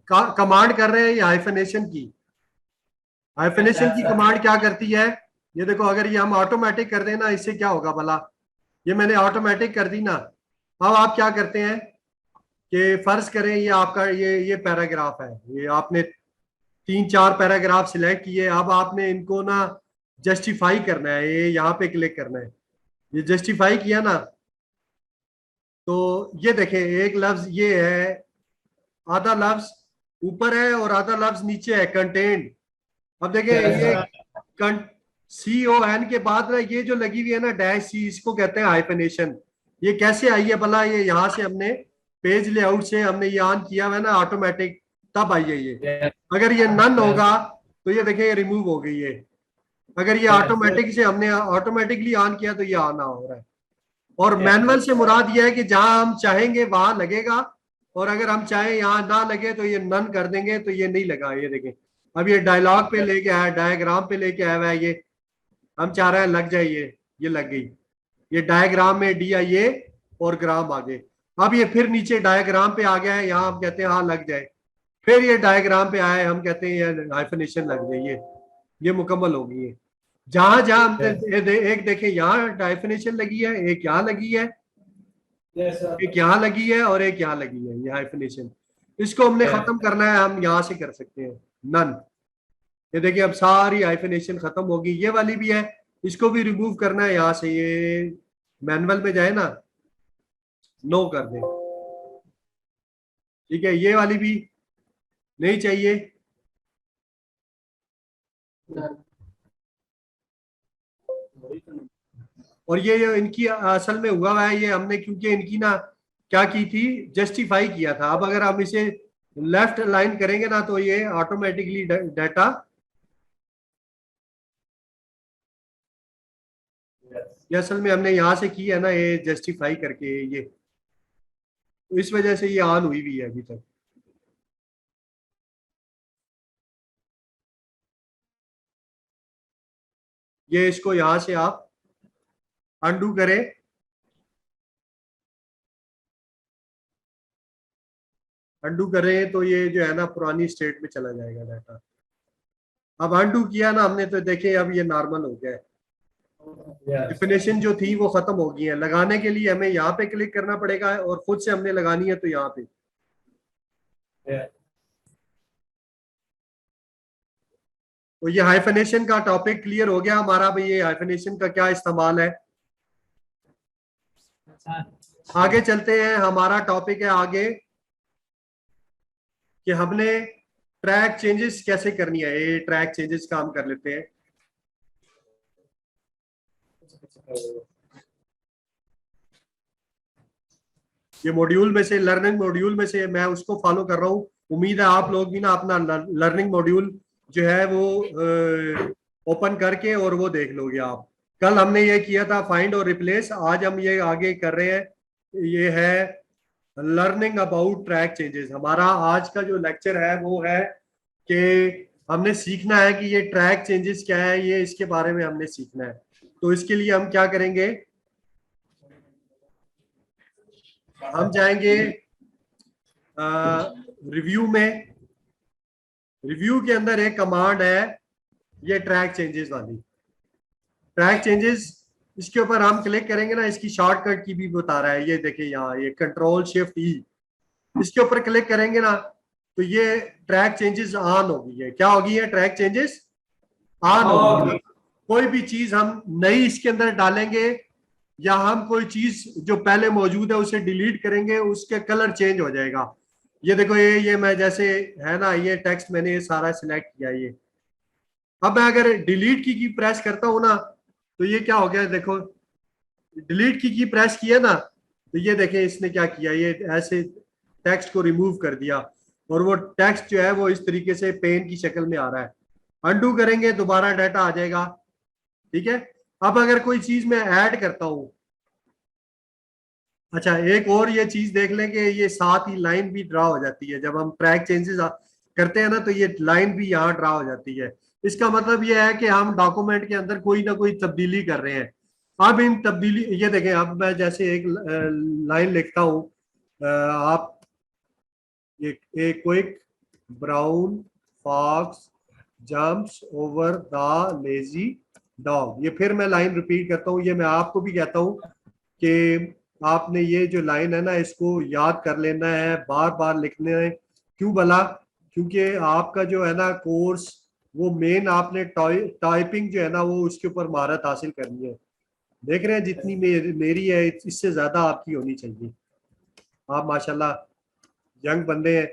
Command कर रहे हैं ये हाइफनेशन की। हाइफनेशन की कमांड क्या करती है, ये देखो, अगर ये हम ऑटोमेटिक कर देना, इससे क्या होगा भला। ये मैंने ऑटोमेटिक कर दी ना। अब आप क्या करते हैं कि फर्ज करें ये आपका ये पैराग्राफ है, ये आपने 3-4 पैराग्राफ सिलेक्ट किए। अब आपने इनको ना जस्टिफाई करना है, ये यहाँ पे क्लिक करना है। ये जस्टिफाई किया ना, तो ये देखें एक लफ्ज ये है, आधा लफ्ज ऊपर है और आधा लफ्ज नीचे है, कंटेंट। अब देखें यस ये सर। CON के बाद ना ये जो लगी हुई है ना डैश सी, इसको कहते हैं हाइफनेशन। ये कैसे आई है भला, ये यहाँ से हमने पेज लेआउट से हमने ये ऑन किया हुआ है ना ऑटोमेटिक, तब आई है ये। यस अगर ये नन यस होगा तो ये देखिए ये रिमूव हो गई है। अगर ये यस ऑटोमेटिक से हमने ऑटोमेटिकली ऑन किया तो ये आना हो रहा है। और मैनुअल यस से मुराद ये है कि जहां हम चाहेंगे वहां लगेगा, और अगर हम चाहें यहाँ ना लगे तो ये नन कर देंगे, तो ये नहीं लगा। ये देखें अब ये डायलॉग पे लेके आया, डायग्राम पे लेके आया हुआ है, ये हम चाह रहे हैं लग जाए, ये लग गई। ये डायग्राम में DIA और ग्राम आगे। अब ये फिर नीचे डायग्राम पे आ गया है, यहाँ हम कहते हैं हाँ लग जाए। फिर ये डायग्राम पे आए, हम कहते हैं ये हाइफनेशन लग गई, ये मुकम्मल हो गई है। जहां जहां यस एक देखें यहाँ डायफिनेशन लगी है, एक यहाँ लगी है, यस सर। एक यहाँ लगी है और एक यहाँ लगी है, ये हाइफिनेशन। इसको हमने यस खत्म करना है, हम यहाँ से कर सकते हैं नन। ये देखिए अब सारी हाइफिनेशन खत्म होगी, ये वाली भी है, इसको भी रिमूव करना है यहाँ से। ये मैनुअल में जाए ना, नो कर दे, ठीक है, ये वाली भी नहीं चाहिए। और ये इनकी असल में हुआ हुआ है, ये हमने क्योंकि इनकी ना क्या की थी, जस्टिफाई किया था। अब अगर हम इसे लेफ्ट लाइन करेंगे ना तो ये ऑटोमेटिकली डाटा, ये असल में हमने यहाँ से की है ना, ये जस्टिफाई करके ये, तो इस वजह से ये ऑन हुई भी है अभी तक। ये इसको यहाँ से आप अंडू करें, अंडू करें तो ये जो है ना पुरानी स्टेट में चला जाएगा डाटा। अब अंडू किया ना हमने तो देखिए अब ये नॉर्मल हो गया है। यस डिफिनेशन जो थी वो खत्म हो गई है। लगाने के लिए हमें यहाँ पे क्लिक करना पड़ेगा, और खुद से हमने लगानी है तो यहाँ पे। यस। तो ये हाइफनेशन का टॉपिक क्लियर हो गया हमारा भाई, ये हाइफनेशन का क्या इस्तेमाल है। आगे चलते हैं, हमारा टॉपिक है आगे कि हमने ट्रैक चेंजेस कैसे करनी है। ये ट्रैक चेंजेस का हम कर लेते हैं। ये मॉड्यूल में से, लर्निंग मॉड्यूल में से मैं उसको फॉलो कर रहा हूँ। उम्मीद है आप लोग भी ना अपना लर्निंग मॉड्यूल जो है वो ओपन करके और वो देख लोगे आप। कल हमने ये किया था फाइंड और रिप्लेस, आज हम ये आगे कर रहे हैं, ये है लर्निंग अबाउट ट्रैक चेंजेस। हमारा आज का जो लेक्चर है वो है कि हमने सीखना है कि ये ट्रैक चेंजेस क्या है, ये इसके बारे में हमने सीखना है। तो इसके लिए हम क्या करेंगे, हम जाएंगे रिव्यू में। रिव्यू के अंदर एक कमांड है ये ट्रैक चेंजेस वाली, ट्रैक चेंजेस। इसके ऊपर हम क्लिक करेंगे ना, इसकी शॉर्टकट की भी बता रहा है, ये देखिए यहाँ ये Ctrl+Shift+E। इसके ऊपर क्लिक करेंगे ना तो ये ट्रैक चेंजेस ऑन हो गई है। क्या हो गई है, ट्रैक चेंजेस ऑन हो गई है। कोई भी चीज हम नई इसके अंदर डालेंगे या हम कोई चीज जो पहले मौजूद है उसे डिलीट करेंगे, उसके कलर चेंज हो जाएगा। ये देखो ये मैं जैसे है ना, ये टेक्स्ट मैंने ये सारा सिलेक्ट किया ये। अब मैं अगर डिलीट की प्रेस करता हूं ना तो ये क्या हो गया, देखो डिलीट की प्रेस किया ना तो ये देखें इसने क्या किया, ये ऐसे टेक्स्ट को रिमूव कर दिया, और वो टेक्स्ट जो है वो इस तरीके से पेन की शक्ल में आ रहा है। अंडू करेंगे दोबारा डाटा आ जाएगा, ठीक है। अब अगर कोई चीज मैं ऐड करता हूं, अच्छा एक और ये चीज देख लें कि ये साथ ही लाइन भी ड्रा हो जाती है। जब हम ट्रैक चेंजेस करते हैं ना तो ये लाइन भी यहाँ ड्रा हो जाती है। इसका मतलब ये है कि हम डॉक्यूमेंट के अंदर कोई ना कोई तब्दीली कर रहे हैं। अब इन तब्दीली, ये देखें अब मैं जैसे एक लाइन लिखता हूँ, आप ये एक quick brown fox jumps over the lazy dog. ये फिर मैं लाइन रिपीट करता हूँ, ये मैं आपको भी कहता हूँ कि आपने ये जो लाइन है ना इसको याद कर लेना है, बार बार लिखने है। क्यों भला? क्योंकि आपका जो है ना कोर्स वो मेन आपने टाइपिंग जो है ना वो उसके ऊपर महारत हासिल करनी है। देख रहे हैं जितनी मेरी है इससे ज्यादा आपकी होनी चाहिए। आप माशाल्लाह यंग बंदे हैं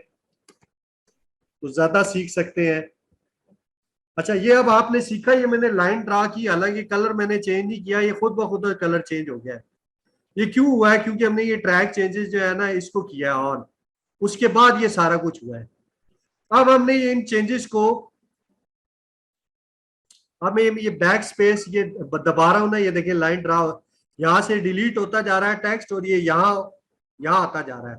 तो ज्यादा सीख सकते हैं। अच्छा, ये अब आपने सीखा, ये मैंने लाइन ड्रा की, हालांकि कलर मैंने चेंज नहीं किया, ये खुद ब खुद कलर चेंज हो गया है। ये क्यों हुआ है? क्योंकि हमने ये ट्रैक चेंजेस जो है ना इसको किया है ऑन, उसके बाद ये सारा कुछ हुआ है। अब हमने ये इन चेंजेस को, हमें ये बैक स्पेस ये दबा रहा हूं ना, ये देखिए लाइन ड्रा यहाँ से डिलीट होता जा रहा है टेक्स्ट और ये यहाँ यहाँ आता जा रहा है।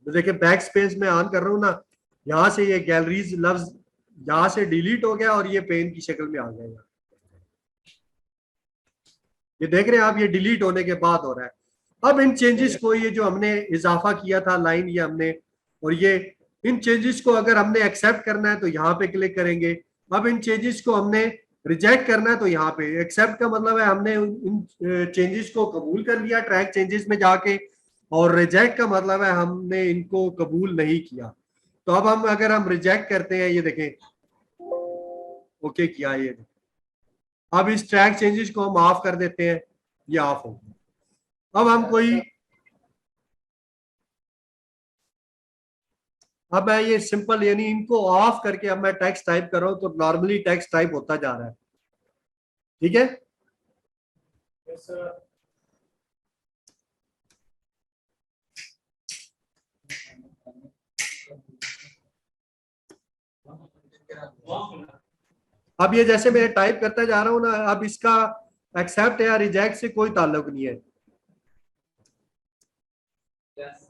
तो देखिए बैक स्पेस में ऑन कर रहा हूँ ना, यहाँ से ये गैलरीज लफ्ज यहाँ से डिलीट हो गया और ये पेन की शक्ल में आ गया। ये देख रहे हैं आप, ये डिलीट होने के बाद हो रहा है। अब इन चेंजेस को, ये जो हमने इजाफा किया था लाइन, ये हमने, और ये इन चेंजेस को अगर हमने एक्सेप्ट करना है तो यहाँ पे क्लिक करेंगे। अब इन चेंजेस को हमने रिजेक्ट करना है तो यहाँ पे एक्सेप्ट का मतलब है हमने इन चेंजेस को कबूल कर लिया ट्रैक चेंजेस में जाके, और रिजेक्ट का मतलब है हमने इनको कबूल नहीं किया। तो अब हम अगर हम रिजेक्ट करते हैं, ये देखें ओके किया, ये देखें अब इस ट्रैक चेंजेस को हम ऑफ कर देते हैं, ये ऑफ हो गया। अब हम कोई, अब मैं ये सिंपल यानी इनको ऑफ करके अब मैं टेक्स्ट टाइप कर रहा हूं तो नॉर्मली टेक्स्ट टाइप होता जा रहा है। ठीक है, Yes, sir. अब ये जैसे मैं टाइप करता जा रहा हूं ना, अब इसका एक्सेप्ट या रिजेक्ट से कोई ताल्लुक नहीं है। Yes.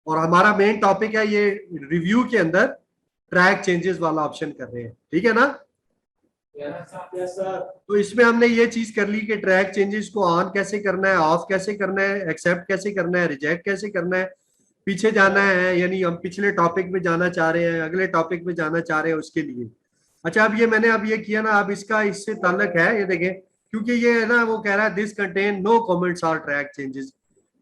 और हमारा मेन टॉपिक है ये रिव्यू के अंदर ट्रैक चेंजेस वाला ऑप्शन कर रहे हैं, ठीक है ना? Yes, yes, sir. तो इसमें हमने ये चीज कर ली कि ट्रैक चेंजेस को ऑन कैसे करना है, ऑफ कैसे करना है, एक्सेप्ट कैसे करना है, रिजेक्ट कैसे करना है, पीछे जाना है यानी हम पिछले टॉपिक में जाना चाह रहे हैं, अगले टॉपिक में जाना चाह रहे हैं उसके लिए। अच्छा, अब ये मैंने अब ये किया ना, अब इसका इससे ताल्लुक है, ये देखें, क्योंकि ये है ना वो कह रहा है दिस कंटेन नो कमेंट्स और ट्रैक चेंजेस,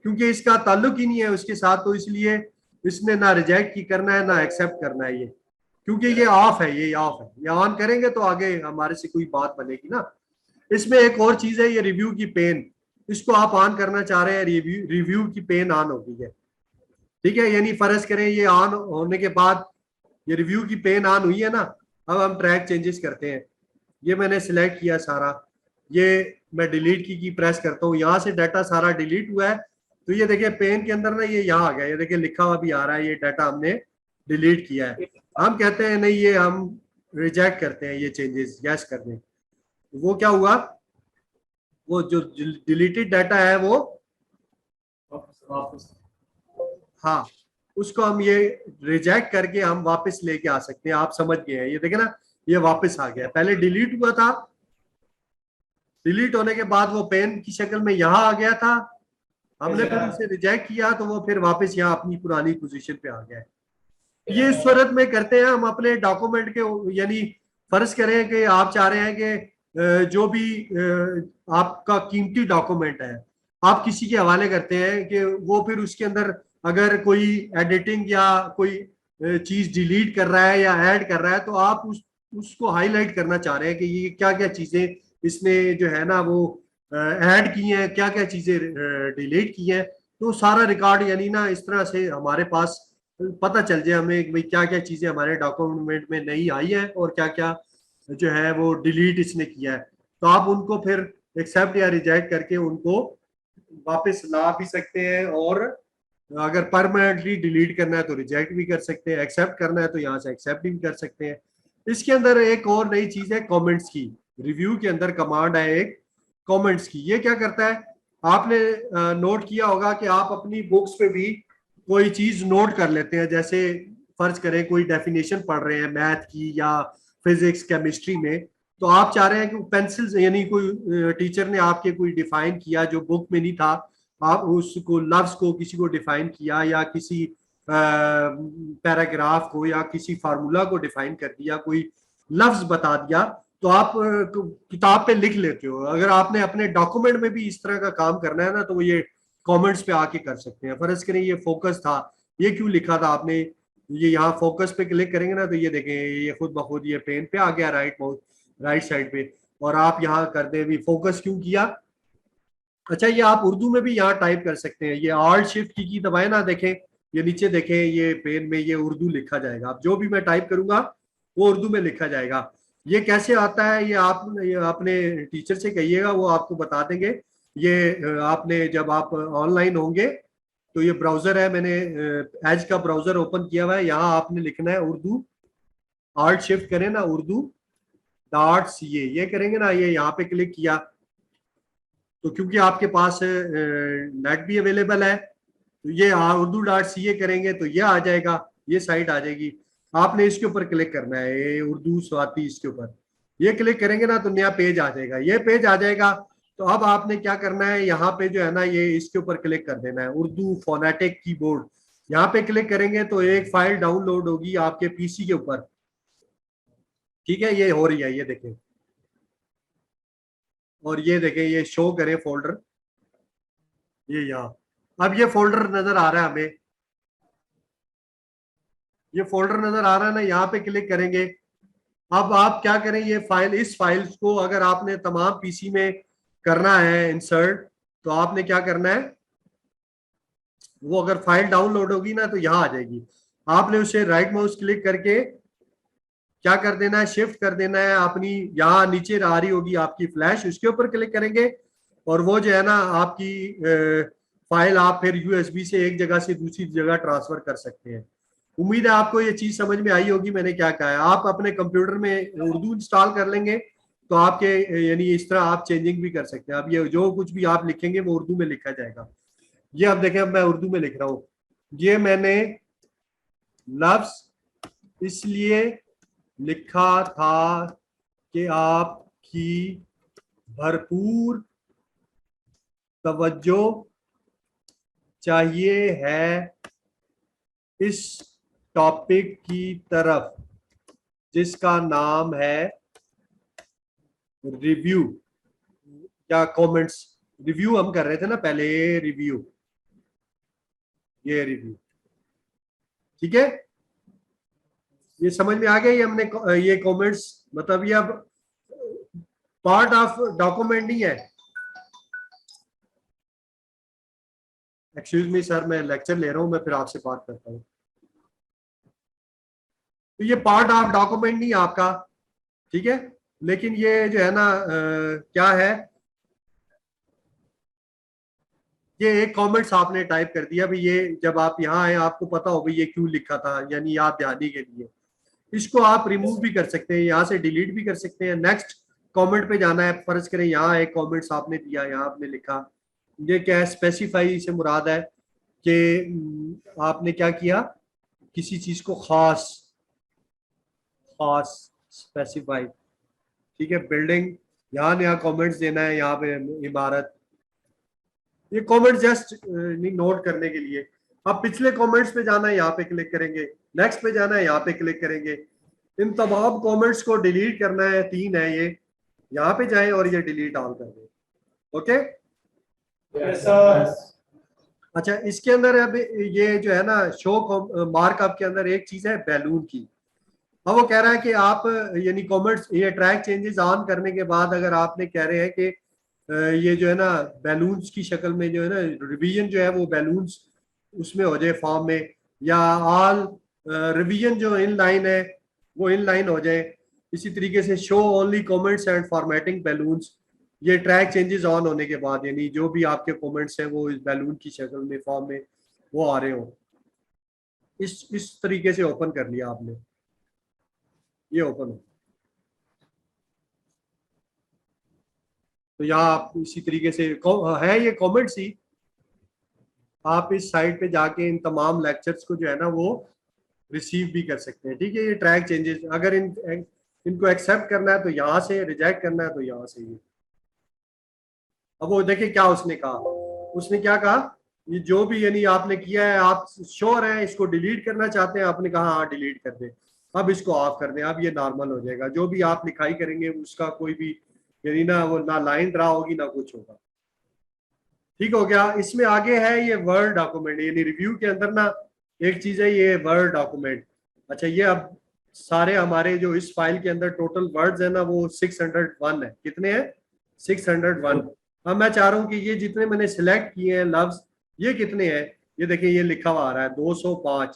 क्योंकि इसका ताल्लुक ही नहीं है उसके साथ, तो इसलिए इसने ना रिजेक्ट की करना है ना एक्सेप्ट करना है, ये क्योंकि ये ऑफ है, ये ऑफ है। ये ऑन करेंगे तो आगे हमारे से कोई बात बनेगी ना। इसमें एक और चीज है, ये रिव्यू की पेन, इसको आप ऑन करना चाह रहे हैं, रिव्यू की पेन ऑन हो गई है। ठीक है, यानी फर्ज करें ये ऑन होने के बाद ये रिव्यू की पेन ऑन हुई है ना, अब हम ट्रैक चेंजेस करते हैं। ये मैंने सिलेक्ट किया सारा, ये मैं डिलीट की प्रेस करता हूँ, यहाँ से डाटा सारा डिलीट हुआ है। तो ये देखिए पेन के अंदर ना ये यहाँ आ गया, ये देखिए लिखा हुआ भी आ रहा है, ये डाटा हमने डिलीट किया है। हम कहते हैं नहीं, ये हम रिजेक्ट करते हैं ये चेंजेस, यस कर दें। वो क्या हुआ, वो जो डिलीटेड डाटा है वो, वापस हाँ, उसको हम ये रिजेक्ट करके हम वापस लेके आ सकते हैं। आप समझ गए हैं, ये देखे ना, ये वापस आ गया, पहले डिलीट हुआ था, डिलीट होने के बाद वो पेन की शक्ल में यहाँ आ गया था, हमने फिर उसे रिजेक्ट किया तो वो फिर वापस यहाँ अपनी पुरानी पोजीशन पे आ गया है। ये इस सूरत में करते हैं हम अपने डॉक्यूमेंट के, यानी फर्ज करें कि आप चाह रहे हैं कि जो भी आपका कीमती डॉक्यूमेंट है आप किसी के हवाले करते हैं कि वो फिर उसके अंदर अगर कोई एडिटिंग या कोई चीज डिलीट कर रहा है या ऐड कर रहा है तो आप उसको हाईलाइट करना चाह रहे हैं कि ये क्या क्या चीजें इसने जो है ना वो ऐड की हैं, क्या क्या चीजें डिलीट की हैं। तो सारा रिकॉर्ड यानी ना इस तरह से हमारे पास पता चल जाए हमें भाई क्या क्या चीजें हमारे डॉक्यूमेंट में नहीं आई है और क्या क्या जो है वो डिलीट इसने किया है। तो आप उनको फिर एक्सेप्ट या रिजेक्ट करके उनको वापस ला भी सकते हैं, और अगर परमानेंटली डिलीट करना है तो रिजेक्ट भी कर सकते हैं, एक्सेप्ट करना है तो यहाँ से एक्सेप्ट भी कर सकते हैं। इसके अंदर एक और नई चीज है कमेंट्स की, रिव्यू के अंदर कमांड है एक कमेंट्स की। ये क्या करता है, आपने नोट किया होगा कि आप अपनी बुक्स पे भी कोई चीज नोट कर लेते हैं, जैसे फर्ज करें कोई डेफिनेशन पढ़ रहे हैं मैथ की या फिजिक्स केमिस्ट्री में, तो आप चाह रहे हैं कि पेंसिल यानी कोई टीचर ने आपके कोई डिफाइन किया जो बुक में नहीं था, आप उसको लफ्ज को किसी को डिफाइन किया या किसी पैराग्राफ को या किसी फार्मूला को डिफाइन कर दिया, कोई लफ्ज बता दिया, तो आप किताब पे लिख लेते हो। अगर आपने अपने डॉक्यूमेंट में भी इस तरह का काम करना है ना, तो वो ये कमेंट्स पे आके कर सकते हैं। फर्ज करें ये फोकस था, ये क्यों लिखा था आपने, ये यहाँ फोकस पे क्लिक करेंगे ना तो ये देखें ये खुद ब खुद ये पेन पे आ गया राइट साइड पे। और आप यहाँ कर दे भी फोकस क्यों किया। अच्छा, ये आप उर्दू में भी यहाँ टाइप कर सकते हैं। ये ऑल्ट शिफ्ट की दबाएं ना, देखें ये नीचे देखें, ये पेन में ये उर्दू लिखा जाएगा। अब जो भी मैं टाइप करूंगा वो उर्दू में लिखा जाएगा। ये कैसे आता है, ये अपने टीचर से कहिएगा, वो आपको बता देंगे। ये आपने जब आप ऑनलाइन होंगे तो ये ब्राउजर है, मैंने एज का ब्राउजर ओपन किया हुआ है। यहाँ आपने लिखना है उर्दू, ऑल्ट शिफ्ट करें ना, उर्दू .ca, ये करेंगे ना, ये यहाँ पे क्लिक किया तो क्योंकि आपके पास नेट भी अवेलेबल है, तो ये urdu.ca करेंगे तो ये आ जाएगा, ये साइट आ जाएगी। आपने इसके ऊपर क्लिक करना है, ये उर्दू स्वाति, इसके ऊपर ये क्लिक करेंगे ना तो नया पेज आ जाएगा। ये पेज आ जाएगा तो अब आपने क्या करना है, यहाँ पे जो है ना ये इसके ऊपर क्लिक कर देना है, उर्दू फोनेटिक कीबोर्ड। यहाँ पे क्लिक करेंगे तो एक फाइल डाउनलोड होगी आपके पीसी के ऊपर। ठीक है, ये हो रही है, ये देखें, और ये देखें, ये शो करें फोल्डर, ये यहाँ। अब ये फोल्डर नजर आ रहा है हमें, ये फोल्डर नजर आ रहा है ना, यहाँ पे क्लिक करेंगे। अब आप क्या करें, ये फाइल, इस फाइल्स को अगर आपने तमाम पीसी में करना है इंसर्ट, तो आपने क्या करना है, वो अगर फाइल डाउनलोड होगी ना तो यहाँ आ जाएगी। आपने उसे राइट माउस क्लिक करके क्या कर देना है, शिफ्ट कर देना है अपनी, यहाँ नीचे आ रही होगी आपकी फ्लैश, उसके ऊपर क्लिक करेंगे और वो जो है ना आपकी फाइल आप फिर यूएसबी से एक जगह से दूसरी जगह ट्रांसफर कर सकते हैं। उम्मीद है आपको ये चीज समझ में आई होगी मैंने क्या कहा है। आप अपने कंप्यूटर में उर्दू इंस्टॉल कर लेंगे तो आपके यानी इस तरह आप चेंजिंग भी कर सकते हैं। अब ये जो कुछ भी आप लिखेंगे वो उर्दू में लिखा जाएगा। ये अब देखें, अब मैं उर्दू में लिख रहा हूँ, ये मैंने लफ्ज इसलिए लिखा था कि आपकी भरपूर तवज्जो चाहिए है इस टॉपिक की तरफ जिसका नाम है रिव्यू या कमेंट्स। रिव्यू हम कर रहे थे ना पहले, रिव्यू, ये रिव्यू। ठीक है, ये समझ में आ गया। ये हमने ये कमेंट्स, मतलब ये अब पार्ट ऑफ डॉक्यूमेंट नहीं है। एक्सक्यूज मी सर, मैं लेक्चर ले रहा हूं, मैं फिर आपसे बात करता हूँ। तो ये पार्ट ऑफ डॉक्यूमेंट नहीं है आपका, ठीक है, लेकिन ये जो है ना क्या है, ये एक कमेंट्स आपने टाइप कर दिया भाई, ये जब आप यहाँ आए आपको पता हो भाई ये क्यों लिखा था, यानी याद दहानी के लिए। इसको आप रिमूव भी कर सकते हैं, यहाँ से डिलीट भी कर सकते हैं। नेक्स्ट कमेंट पे जाना है, फर्ज करें यहाँ एक कमेंट्स आपने दिया, यहाँ आपने लिखा, ये क्या है, स्पेसिफाई से मुराद है कि आपने क्या किया, किसी चीज को खास खास स्पेसिफाई। ठीक है, बिल्डिंग, यहाँ नया कमेंट्स देना है, यहाँ पे इमारत। ये कमेंट जस्ट नोट करने के लिए। अब पिछले कमेंट्स पे जाना है, यहाँ पे क्लिक करेंगे, नेक्स्ट पे जाना है, यहाँ पे क्लिक करेंगे। इन तमाम कमेंट्स को डिलीट करना है, 3 है ये, यहाँ पे जाएं और ये डिलीट ऑल कर दें। Okay, Yes, sir. अच्छा, इसके अंदर अब ये जो है ना शो मार्कअप के अंदर एक चीज है बैलून की। अब वो कह रहा है कि आप यानी कमेंट्स, ये ट्रैक चेंजेस ऑन करने के बाद अगर आपने कह रहे हैं कि ये जो है ना बैलून्स की शक्ल में जो है ना रिवीजन जो है वो बैलून्स उसमें हो जाए फॉर्म में, या ऑल रिवीजन जो इन लाइन है वो इन लाइन हो जाए। इसी तरीके से show only comments and formatting balloons, ये ट्रैक चेंजेस ऑन होने के बाद यानी जो भी आपके कमेंट्स हैं वो इस बैलून की शक्ल में फॉर्म में वो आ रहे हो। इस तरीके से ओपन कर लिया आपने, ये ओपन हो। तो यहाँ आप इसी तरीके से है ये कमेंट्स ही, आप इस साइट पे जाके इन तमाम लेक्चर्स को जो है ना वो रिसीव भी कर सकते हैं। ठीक है, ये ट्रैक चेंजेस अगर इनको एक्सेप्ट करना है तो यहाँ से, रिजेक्ट करना है तो यहाँ से। ये अब वो देखिए क्या उसने कहा, उसने क्या कहा, ये जो भी यानी आपने किया है, आप श्योर है इसको डिलीट करना चाहते हैं, आपने कहा हाँ डिलीट कर दें, अब इसको ऑफ कर दें, अब ये नॉर्मल हो जाएगा। जो भी आप लिखाई करेंगे उसका कोई भी यानी ना वो ना लाइन ड्रा होगी ना कुछ होगा। ठीक हो गया। इसमें आगे है ये वर्ड डॉक्यूमेंट, यानी रिव्यू के अंदर ना एक चीज है ये वर्ड डॉक्यूमेंट। अच्छा ये अब सारे हमारे जो इस फाइल के अंदर टोटल वर्ड्स है ना वो 601 है। कितने हैं? 601। अब मैं चाह रहा हूँ कि ये जितने मैंने सिलेक्ट किए हैं लफ्ज, ये कितने हैं? ये देखिए ये लिखा हुआ आ रहा है 205,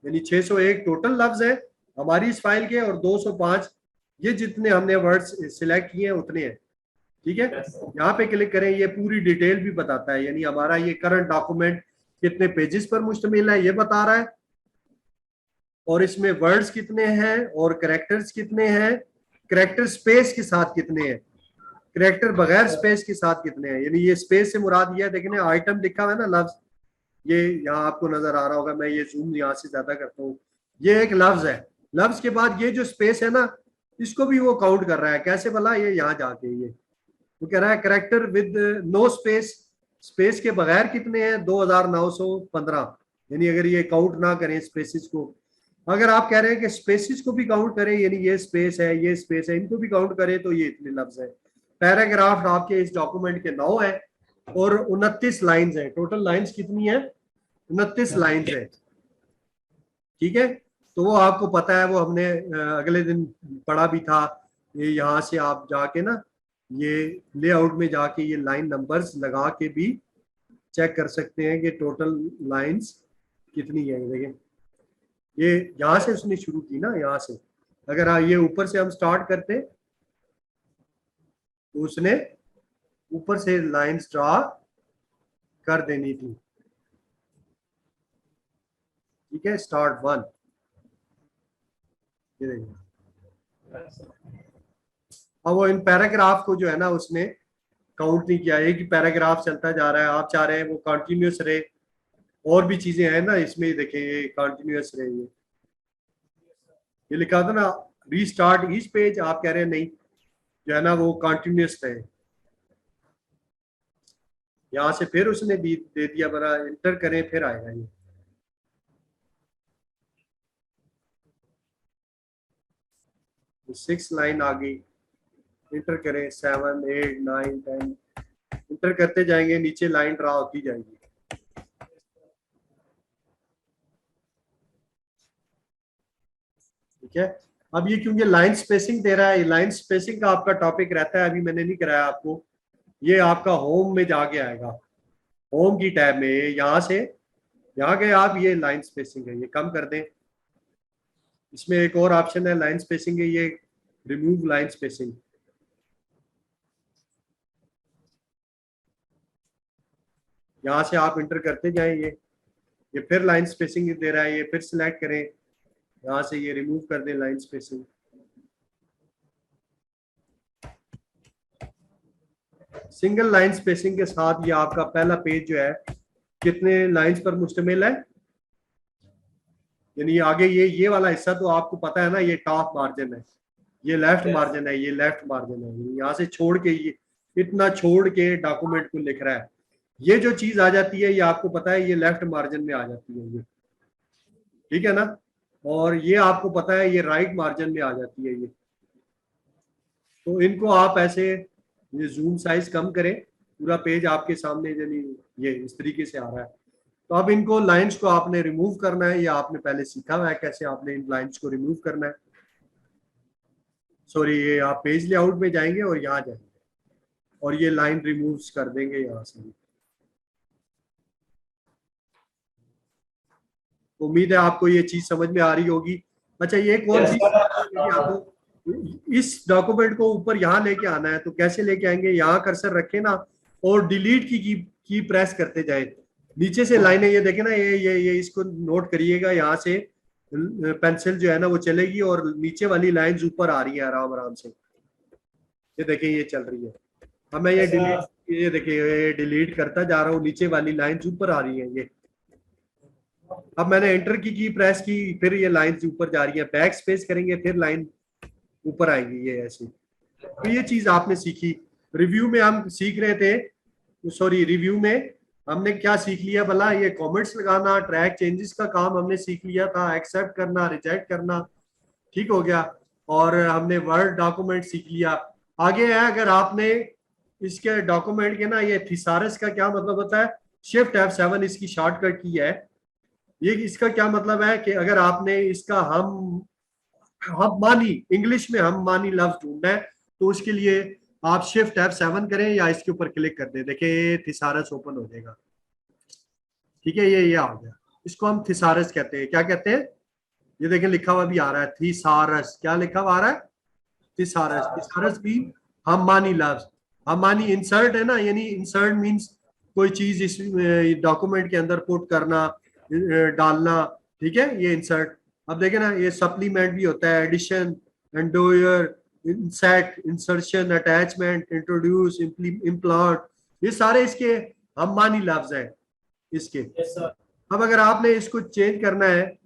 यानी 601 टोटल लफ्ज है हमारी इस फाइल के, और 205 ये जितने हमने वर्ड्स सिलेक्ट किए हैं उतने हैं। ठीक है, यहाँ पे क्लिक करें, ये पूरी डिटेल भी बताता है, यानी हमारा ये करंट डॉक्यूमेंट कितने पेजेस पर मुश्तमिल है ये बता रहा है, और इसमें वर्ड्स कितने हैं और करेक्टर्स कितने हैं, करेक्टर स्पेस के साथ कितने हैं, करेक्टर बगैर स्पेस के साथ कितने हैं। यानी ये स्पेस से मुराद ये है, देखने आइटम लिखा हुआ है ना लफ्ज, ये यहाँ आपको नजर आ रहा होगा, मैं ये जूम यहाँ से ज्यादा करता हूँ, ये एक लफ्ज है, लफ्ज के बाद ये जो स्पेस है ना इसको भी वो काउंट कर रहा है। कैसे भला? ये यहाँ जाके ये वो कह रहा है character with no space, space के बगैर कितने हैं? 2915। यानी अगर ये काउंट ना करें स्पेसिस को, अगर आप कह रहे हैं कि स्पेसिस को भी काउंट करें, यानी ये स्पेस है ये स्पेस है इनको भी काउंट करें, तो ये इतने लफ्ज है। पैराग्राफ आपके इस डॉक्यूमेंट के 9 है और 29 लाइंस है। टोटल लाइंस कितनी है? 29 लाइंस है। ठीक है, तो वो आपको पता है, वो हमने अगले दिन पढ़ा भी था। ये यहाँ से आप जाके ना ये लेआउट में जाके ये लाइन नंबर्स लगा के भी चेक कर सकते हैं कि टोटल लाइंस कितनी है। देखिए ये यहाँ से उसने शुरू की ना, यहाँ से अगर ये ऊपर से हम स्टार्ट करते तो उसने ऊपर से लाइंस ड्रा कर देनी थी। ठीक है, स्टार्ट 1, ये देखिए। अब वो इन पैराग्राफ को जो है ना उसने काउंट नहीं किया, एक ही पैराग्राफ चलता जा रहा है, आप चाह रहे हैं वो कंटिन्यूअस रहे, और भी चीजें हैं ना इसमें, देखिए ये कंटिन्यूअस रहे। ये लिखा था ना रीस्टार्ट ईच पेज, आप कह रहे हैं नहीं जो है ना वो कंटिन्यूअस रहे। यहाँ से फिर उसने दे दिया, बड़ा इंटर करें फिर आएगा ये। सिक्स लाइन आ गई, इंटर करें 7 8 9 10, इंटर करते जाएंगे, नीचे लाइन ड्रा होती जाएगी। ठीक है, अब ये क्योंकि लाइन स्पेसिंग दे रहा है, लाइन स्पेसिंग का आपका टॉपिक रहता है, अभी मैंने नहीं कराया आपको, ये आपका होम में जाके आएगा, होम की टैब में यहाँ से यहाँ गए आप, ये लाइन स्पेसिंग है, ये कम कर दें। इसमें एक और ऑप्शन है लाइन स्पेसिंग है, ये रिमूव लाइन स्पेसिंग। यहाँ से आप इंटर करते जाएं, ये फिर लाइन स्पेसिंग दे रहा है, ये फिर सिलेक्ट करें, यहाँ से ये रिमूव कर दें line spacing. Single line spacing के साथ ये आपका पहला पेज जो है कितने लाइंस पर मुश्तमिल है, यानी आगे ये वाला हिस्सा तो आपको पता है ना, ये टॉप मार्जिन है, ये लेफ्ट मार्जिन है, ये लेफ्ट मार्जिन है, यहाँ से छोड़ के ये इतना छोड़ के डॉक्यूमेंट को लिख रहा है, ये जो चीज आ जाती है ये आपको पता है ये लेफ्ट मार्जिन में आ जाती है ये। ठीक है ना, और ये आपको पता है ये राइट मार्जिन में आ जाती है ये। तो इनको आप ऐसे ये जूम साइज कम करें, पूरा पेज आपके सामने यानी ये इस तरीके से आ रहा है। तो अब इनको लाइंस को आपने रिमूव करना है, या आपने पहले सीखा हुआ है कैसे आपने इन लाइंस को रिमूव करना है। सॉरी, ये आप पेज लेआउट में जाएंगे और यहाँ जाएंगे और ये लाइन रिमूव कर देंगे यहाँ से। उम्मीद है आपको ये चीज समझ में आ रही होगी। अच्छा, ये एक और चीज आपको इस डॉक्यूमेंट को ऊपर यहाँ लेके आना है, तो कैसे लेके आएंगे? यहाँ कर्सर रखें ना और डिलीट की प्रेस करते जाए, नीचे से लाइनें ये देखें ना, ये इसको नोट करिएगा, यहाँ से पेंसिल जो है ना वो चलेगी और नीचे वाली लाइंस ऊपर आ रही है आराम आराम से, ये देखिए ये चल रही है। अब मैं ये डिलीट, ये देखिए ये डिलीट करता जा रहा हूँ, नीचे वाली लाइंस ऊपर आ रही है ये। अब मैंने एंटर की प्रेस की, फिर ये लाइंस ऊपर जा रही है, बैक स्पेस करेंगे फिर लाइन ऊपर आएगी ये ऐसे। तो ये चीज आपने सीखी। रिव्यू में हम सीख रहे थे, सॉरी रिव्यू में हमने क्या सीख लिया भला, ये कमेंट्स लगाना, ट्रैक चेंजेस का काम हमने सीख लिया था, एक्सेप्ट करना, रिजेक्ट करना, ठीक हो गया। और हमने वर्ड डॉक्यूमेंट सीख लिया। आगे है, अगर आपने इसके डॉक्यूमेंट के ना, ये थिसारस का क्या मतलब होता है, शिफ्ट F7 इसकी शॉर्टकट की है। ये इसका क्या मतलब है कि अगर आपने इसका हम मानी, इंग्लिश में हम मानी लफ्ज ढूंढना है, तो उसके लिए आप शिफ्ट F7 करें या इसके ऊपर क्लिक कर दें, देखिए थिसारस ओपन हो जाएगा। ठीक है, ये आ गया। इसको हम थिसारस कहते हैं। क्या कहते हैं? ये देखें लिखा हुआ भी आ रहा है थिसारस। क्या लिखा हुआ आ रहा है? थिसारस। थिसारस भी हम मानी लफ्ज। हम मानी इंसर्ट है ना, यानी इंसर्ट मीन्स कोई चीज इस डॉक्यूमेंट के अंदर पुट करना, डालना। ठीक है, ये इंसर्ट। अब देखें ना, ये सप्लीमेंट भी होता है, addition, endure, inset, insertion, attachment, introduce, implant, ये सारे इसके हम मानी लफ्ज हैं इसके। Yes, sir. अब अगर आपने इसको चेंज करना है,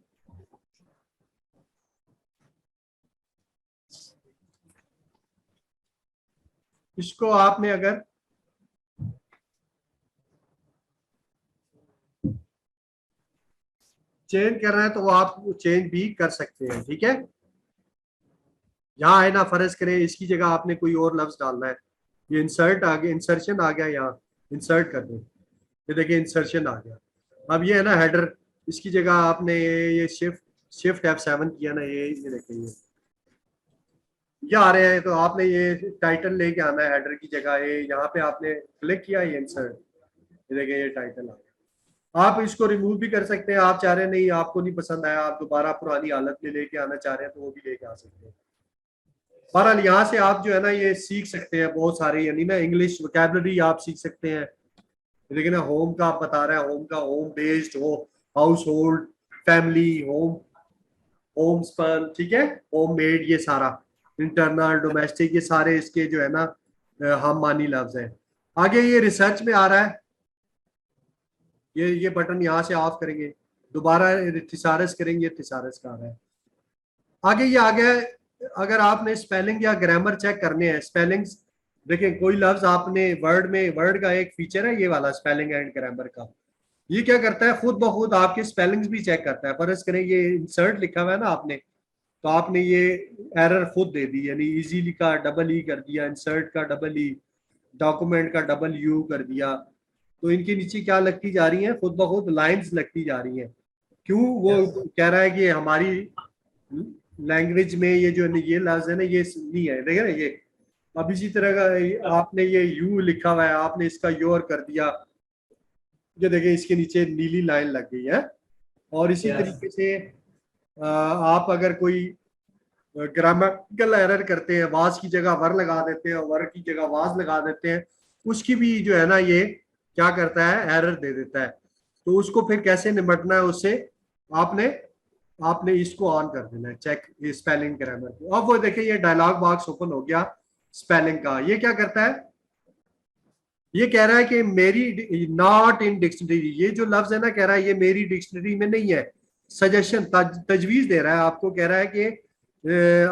इसको आपने अगर चेंज करना है तो वो आप चेंज भी कर सकते हैं। ठीक है, यहाँ है ना, फर्ज करें इसकी जगह आपने कोई और लफ्ज डालना है, ये इंसर्ट आ गया, इंसर्शन आ गया, यहाँ इंसर्ट कर दें, ये देखिए इंसर्शन आ गया। अब ये है ना हेडर, इसकी जगह आपने ये शिफ्ट शिफ्ट F7 किया ना, ये देखिए ये आ रहे हैं, तो आपने ये टाइटल लेके आना है हेडर की जगह, ये यहाँ पे आपने क्लिक किया, ये इंसर्ट, ये देखिए ये टाइटल आ गया। आप इसको रिमूव भी कर सकते हैं, आप चाह रहे हैं नहीं आपको नहीं पसंद आया, आप दोबारा पुरानी हालत में लेके आना चाह रहे हैं तो वो भी लेके आ सकते हैं। बहरहाल यहाँ से आप जो है ना ये सीख सकते हैं बहुत सारे, यानी ना इंग्लिश वोकैबलरी आप सीख सकते हैं। लेकिन होम का आप बता रहे हैं, होम का होम बेस्ड हो, household, family, home, homespun, ठीक है, होम मेड, ये सारा इंटरनल, डोमेस्टिक, ये सारे इसके जो है ना हम मानी लफ्ज हैं। आगे ये रिसर्च में आ रहा है, ये बटन यहाँ से ऑफ करेंगे, दोबारा थिसारस करेंगे, थिसारस का आ रहा है। आगे ये आ गया, अगर आपने स्पेलिंग या ग्रामर चेक करने हैं, स्पेलिंग्स, देखिए कोई लफ्ज आपने वर्ड में, वर्ड का एक फीचर है ये वाला स्पेलिंग एंड ग्रामर का, ये क्या करता है खुद ब खुद आपके स्पेलिंग्स भी चेक करता है। फर्ज करें ये इंसर्ट लिखा हुआ है ना आपने, तो आपने ये एरर खुद दे दी, यानी इजीली का डबल ई कर दिया, इंसर्ट का डबल ई, डॉक्यूमेंट का डबल यू कर दिया, तो इनके नीचे क्या लगती जा रही है, खुद ब खुद लाइन्स लगती जा रही हैं। क्यों? वो कह रहा है कि हमारी लैंग्वेज में ये जो ये लफ्ज है ना ये नहीं है, देखे ना ये। अब इसी तरह का आपने ये यू लिखा हुआ है, आपने इसका योर कर दिया, ये देखिए इसके नीचे नीली लाइन लग गई है। और इसी तरीके से आप अगर कोई ग्रामेटिकल एरर करते हैं, वाज की जगह वर लगा देते हैं, वर की जगह वाज लगा देते हैं, उसकी भी जो है ना ये क्या करता है, एरर दे देता है। तो उसको फिर कैसे निपटना है उससे, आपने आपने इसको ऑन कर देना है, चेक स्पेलिंग ग्रामर को। अब वो देखिए ये डायलॉग बॉक्स ओपन हो गया स्पेलिंग का। ये क्या करता है, ये कह रहा है कि मेरी नॉट इन डिक्शनरी, ये जो लफ्ज है ना कह रहा है ये मेरी डिक्शनरी में नहीं है, सजेशन तजवीज दे रहा है आपको, कह रहा है कि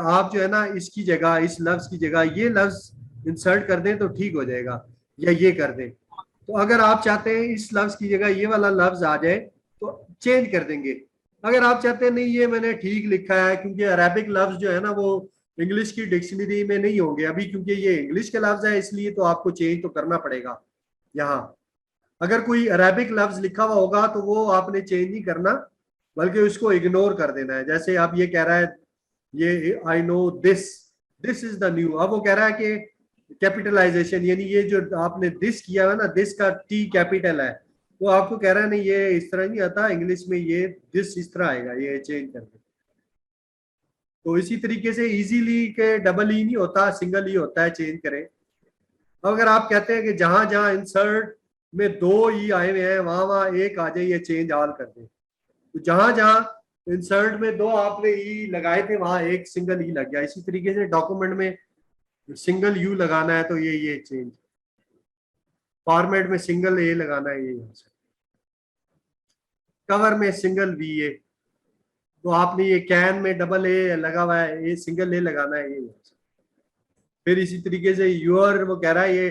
आप जो है ना इसकी जगह, इस लफ्ज की जगह ये लफ्ज इंसर्ट कर दें तो ठीक हो जाएगा, या ये कर दें। तो अगर आप चाहते हैं इस लफ्ज की जगह ये वाला लफ्ज आ जाए तो चेंज कर देंगे। अगर आप चाहते हैं नहीं ये मैंने ठीक लिखा है, क्योंकि अरेबिक लफ्ज जो है ना वो इंग्लिश की डिक्शनरी में नहीं होंगे अभी, क्योंकि ये इंग्लिश के लफ्ज है, इसलिए तो आपको चेंज तो करना पड़ेगा। यहाँ अगर कोई अरेबिक लफ्ज लिखा हुआ होगा तो वो आपने चेंज नहीं करना, बल्कि उसको इग्नोर कर देना है। जैसे अब ये कह रहा है, ये I know this, this is the new, अब वो कह रहा है कि कैपिटलाइजेशन, यानी ये जो आपने दिस किया है ना, दिस का टी कैपिटल है, वो आपको कह रहा है नहीं ये इस तरह नहीं आता इंग्लिश में, ये दिस इस तरह आएगा, ये चेंज कर दे। तो इसी तरीके से इजीली के डबल ई नहीं होता, सिंगल ई होता है, चेंज करें। अगर आप कहते हैं कि जहां जहां इंसर्ट में दो ई आए हुए हैं वहां वहां एक आ जाए, ये चेंज ऑल कर दे, तो जहां जहां इंसर्ट में दो आपने ई लगाए थे वहां एक सिंगल ई लग गया। इसी तरीके से डॉक्यूमेंट में सिंगल यू लगाना है तो ये चेंज, फॉर्मेट में सिंगल ए लगाना है, ये कवर में सिंगल वी ए, तो आपने ये कैन में डबल ए लगा हुआ है, ये सिंगल ए लगाना है, ये। फिर इसी तरीके से यूर, वो कह रहा है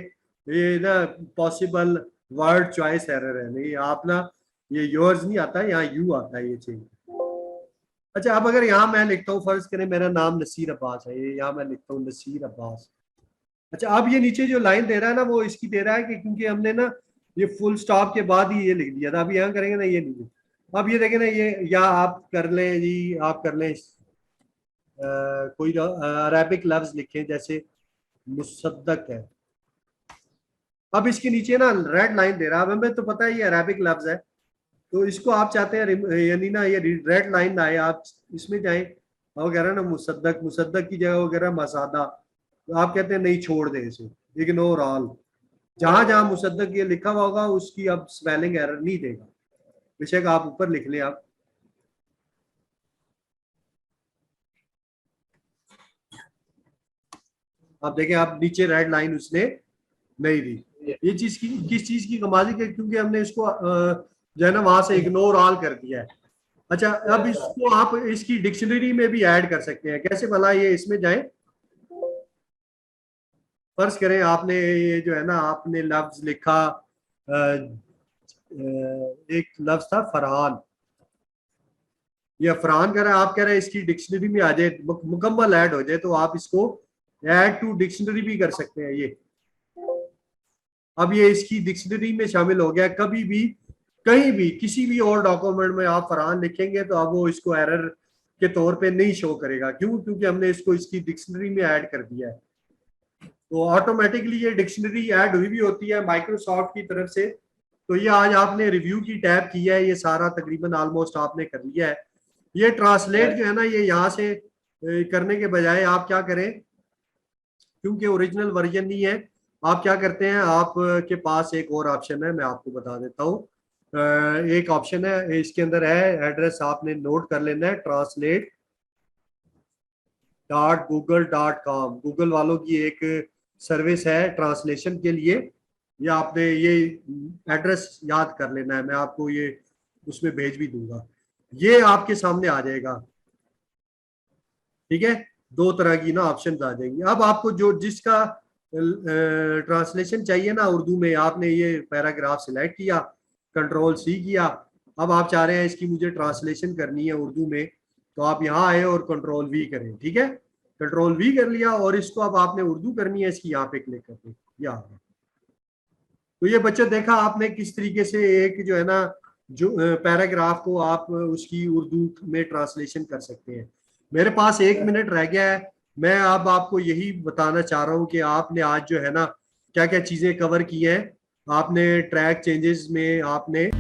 ये ना पॉसिबल, वर्ड चॉइस एरर है, नहीं आप ना, ये योर्स नहीं आता है, यहाँ यू आता है, ये चेंज। अच्छा, अब अगर यहाँ मैं लिखता हूँ, फर्ज करें मेरा नाम नसीर अब्बास है, ये यहाँ मैं लिखता हूँ नसीर अब्बास। अच्छा, अब ये नीचे जो लाइन दे रहा है ना, वो इसकी दे रहा है कि क्योंकि हमने ना ये फुल स्टॉप के बाद ही ये लिख दिया था, अब यहाँ करेंगे ना ये नहीं। अब ये देखें ना, ये या आप कर लें जी, आप कर लें कोई अरेबिक लफ्ज लिखें, जैसे मुसद्दक है। अब इसके नीचे ना रेड लाइन दे रहा है, अब हमें तो पता है ये अरेबिक लफ्ज है, तो इसको आप चाहते हैं यानी ना ये रेड लाइन ना आए, आप इसमें जाए, वो कह रहे हैं ना मुसद्दक, मुसद्दक की जगह वो कह रहा है मसादा, तो आप कहते हैं नहीं छोड़ दें इसे, इग्नोर ऑल। जहां जहां मुसद्दक ये लिखा हुआ होगा उसकी अब स्पेलिंग एरर नहीं देगा, बेशक आप ऊपर लिख लें। आप देखें, आप नीचे रेड लाइन उसने नहीं दी। ये चीज की किस चीज की कमाल है, क्योंकि हमने इसको जो है ना वहां से इग्नोर ऑल कर दिया है। अच्छा, अब इसको आप इसकी डिक्शनरी में भी ऐड कर सकते हैं, कैसे भला, ये इसमें जाए, फर्ज करें आपने ये जो है ना आपने लफ्ज लिखा, एक लफ्ज था फरहान, ये फरहान कह रहा है, आप कह रहे हैं इसकी डिक्शनरी में आ जाए, मुकम्मल ऐड हो जाए, तो आप इसको ऐड टू डिक्शनरी भी कर सकते हैं। ये अब ये इसकी डिक्शनरी में शामिल हो गया, कभी भी कहीं भी किसी भी और डॉक्यूमेंट में आप फरहान लिखेंगे तो अब वो इसको एरर के तौर पे नहीं शो करेगा, क्यों, क्योंकि हमने इसको इसकी डिक्शनरी में ऐड कर दिया है। तो ऑटोमेटिकली ये डिक्शनरी ऐड हुई भी होती है माइक्रोसॉफ्ट की तरफ से। तो ये आज आपने रिव्यू की टैब किया है, ये सारा तकरीबन ऑलमोस्ट आपने कर लिया है। ये ट्रांसलेट जो है ना, ये यहाँ से करने के बजाय आप क्या करें, क्योंकि ओरिजिनल वर्जन नहीं है, आप क्या करते हैं, आप के पास एक और ऑप्शन है, मैं आपको बता देता हूँ। एक ऑप्शन है इसके अंदर है, एड्रेस आपने नोट कर लेना है, translate.google.com, गूगल वालों की एक सर्विस है ट्रांसलेशन के लिए। ये आपने ये एड्रेस याद कर लेना है, मैं आपको ये उसमें भेज भी दूंगा, ये आपके सामने आ जाएगा। ठीक है, दो तरह की ना ऑप्शंस आ जाएंगी। अब आपको जो जिसका ट्रांसलेशन चाहिए ना उर्दू में, आपने ये पैराग्राफ सिलेक्ट किया, कंट्रोल सी किया, अब आप चाह रहे हैं इसकी मुझे ट्रांसलेशन करनी है उर्दू में, तो आप यहाँ आए और कंट्रोल वी करें। ठीक है, कंट्रोल वी कर लिया, और इसको अब आपने उर्दू करनी है, इसकी यहाँ पे क्लिक करके यहाँ। तो ये बच्चे देखा आपने किस तरीके से एक जो है ना जो पैराग्राफ को आप उसकी उर्दू में ट्रांसलेशन कर सकते हैं। मेरे पास 1 मिनट रह गया है, मैं अब आपको यही बताना चाह रहा हूँ कि आपने आज जो है ना क्या क्या चीजें कवर की हैं। आपने ट्रैक चेंजेस में आपने